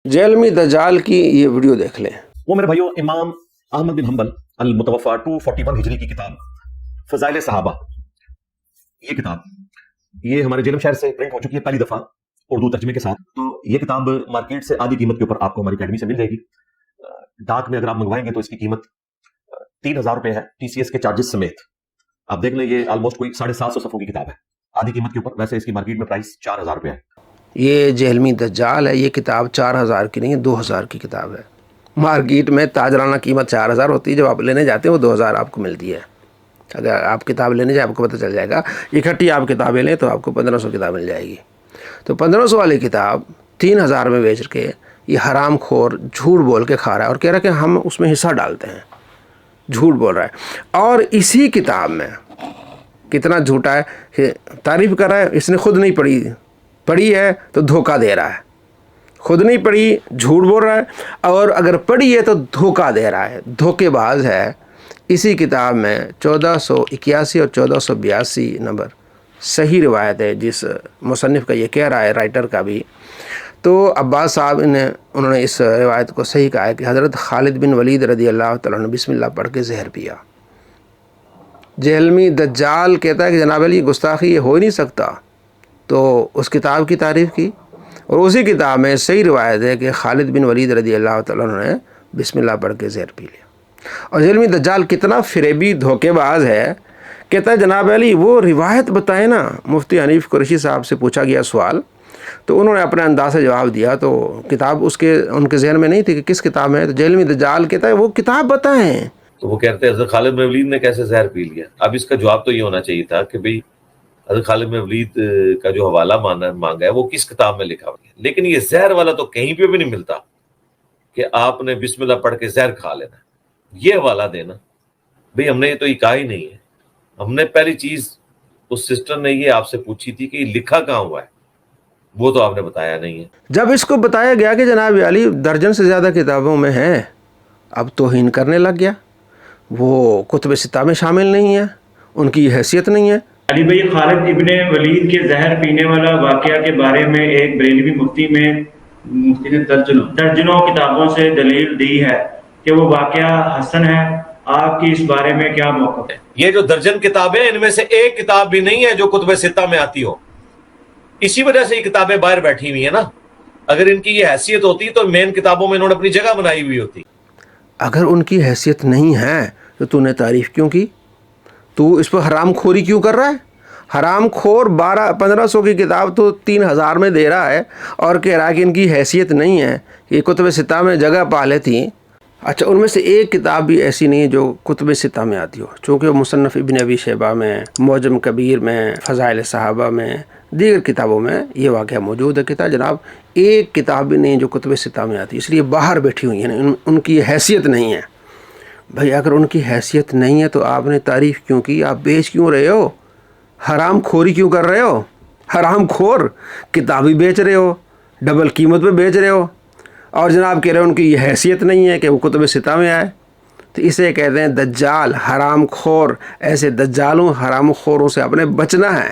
جہلمی دجال کی یہ ویڈیو دیکھ لیں۔ وہ میرے بھائیو امام احمد بن حنبل المتوفا 241 ہجری کی کتاب فضائل صحابہ، یہ کتاب یہ ہمارے جیلم شہر سے پرنٹ ہو چکی ہے پہلی دفعہ اردو ترجمے کے ساتھ۔ تو یہ کتاب مارکیٹ سے آدھی قیمت کے اوپر آپ کو ہماری اکیڈمی سے مل جائے گی۔ ڈاک میں اگر آپ منگوائیں گے تو اس کی قیمت 3000 روپے ہے TCS کے چارجز سمیت۔ آپ دیکھ لیں یہ آلموسٹ کوئی 750 صفحوں کی کتاب ہے آدھی قیمت کے اوپر، ویسے اس کی مارکیٹ میں پرائس 4000 روپے ہے۔ یہ جہلمی دجال ہے، یہ کتاب 4000 کی نہیں ہے، 2000 کی کتاب ہے۔ مارکیٹ میں تاجرانہ قیمت 4000 ہوتی ہے، جب آپ لینے جاتے ہیں وہ 2000 آپ کو ملتی ہے۔ اگر آپ کتاب لینے جائیں آپ کو پتہ چل جائے گا، اکٹھی آپ کتابیں لیں تو آپ کو 1500 کتاب مل جائے گی۔ تو 1500 والی کتاب 3000 میں بیچ کے یہ حرام خور جھوٹ بول کے کھا رہا ہے اور کہہ رہا ہے کہ ہم اس میں حصہ ڈالتے ہیں، جھوٹ بول رہا ہے۔ اور اسی کتاب میں کتنا جھوٹا ہے کہ تعریف کر رہا ہے، اس نے خود نہیں پڑھی ہے تو دھوکہ دے رہا ہے، خود نہیں پڑھی جھوٹ بول رہا ہے، اور اگر پڑھی ہے تو دھوکہ دے رہا ہے، دھوکے باز ہے۔ اسی کتاب میں 1481 اور 1482 نمبر صحیح روایت ہے، جس مصنف کا یہ کہہ رہا ہے، رائٹر کا بھی۔ تو عباس صاحب انہوں نے اس روایت کو صحیح کہا ہے کہ حضرت خالد بن ولید رضی اللہ تعالیٰ عنہ بسم اللہ پڑھ کے زہر پیا۔ جہلمی دجال کہتا ہے کہ جناب علی گستاخی یہ ہو ہی نہیں سکتا، تو اس کتاب کی تعریف کی، اور اسی کتاب میں صحیح روایت ہے کہ خالد بن ولید رضی اللہ تعالیٰ عنہ نے بسم اللہ پڑھ کے زہر پی لیا۔ اور جہلمی دجال کتنا فریبی دھوکے باز ہے، کہتا ہے جناب علی وہ روایت بتائیں نا۔ مفتی حنیف قریشی صاحب سے پوچھا گیا سوال، تو انہوں نے اپنے انداز سے جواب دیا، تو کتاب ان کے ذہن میں نہیں تھی کہ کس کتاب میں ہے۔ تو جہلمی دجال کہتا ہے وہ کتاب بتائیں۔ تو وہ کہتے ہیں حضرت خالد بن ولید نے کیسے زہر پی لیا؟ اب اس کا جواب تو یہ ہونا چاہیے تھا کہ بھئی حضرت خالد بن ولید کا جو حوالہ مانگا ہے وہ کس کتاب میں لکھا ہوا ہے، لیکن یہ زہر والا تو کہیں پہ بھی نہیں ملتا کہ آپ نے بسم اللہ پڑھ کے زہر کھا لینا، یہ حوالہ دینا۔ بھئی ہم نے یہ تو یہ کہا ہی نہیں ہے۔ ہم نے پہلی چیز اس سسٹر نے یہ آپ سے پوچھی تھی کہ یہ لکھا کہاں ہوا ہے، وہ تو آپ نے بتایا نہیں ہے۔ جب اس کو بتایا گیا کہ جناب علی درجن سے زیادہ کتابوں میں ہے، اب توہین کرنے لگ گیا، وہ کتب ستہ میں شامل نہیں ہے، ان کی حیثیت نہیں ہے۔ علی بھائی خالد ابن ولید کے زہر پینے والا واقعہ کے بارے میں ایک بریلوی مفتی نے درجنوں کتابوں سے دلیل دی ہے کہ وہ واقعہ حسن ہے۔ آپ کی اس بارے میں کیا موقف ہے؟ یہ جو درجن کتابیں ان میں سے ایک کتاب بھی نہیں ہے جو کتب ستہ میں آتی ہو، اسی وجہ سے یہ کتابیں باہر بیٹھی ہوئی ہیں نا۔ اگر ان کی یہ حیثیت ہوتی تو مین کتابوں میں انہوں نے اپنی جگہ بنائی ہوئی ہوتی۔ اگر ان کی حیثیت نہیں ہے تو نے تعریف کیوں کی؟ تو اس پر حرام خوری کیوں کر رہا ہے؟ حرام خور 1500 کی کتاب تو 3000 میں دے رہا ہے اور کہہ رہا ہے کہ ان کی حیثیت نہیں ہے، یہ کتب ستہ میں جگہ پا لیتی۔ اچھا، ان میں سے ایک کتاب بھی ایسی نہیں ہے جو کتب ستہ میں آتی ہو، چونکہ مصنف ابن ابی شیبہ میں، معجم کبیر میں، فضائل صحابہ میں، دیگر کتابوں میں یہ واقعہ موجود ہے۔ کہتا ہے جناب ایک کتاب بھی نہیں جو کتب ستہ میں آتی، اس لیے باہر بیٹھی ہوئی ہیں، ان کی حیثیت نہیں ہے۔ بھائی اگر ان کی حیثیت نہیں ہے تو آپ نے تعریف کیوں کی؟ آپ بیچ کیوں رہے ہو؟ حرام خوری کیوں کر رہے ہو؟ حرام خور کتابی بیچ رہے ہو، ڈبل قیمت پہ بیچ رہے ہو، اور جناب کہہ رہے ہو ان کی یہ حیثیت نہیں ہے کہ وہ کتب ستہ میں آئے۔ تو اسے کہتے ہیں دجال، حرام خور۔ ایسے دجالوں حرام خوروں سے آپ نے بچنا ہے۔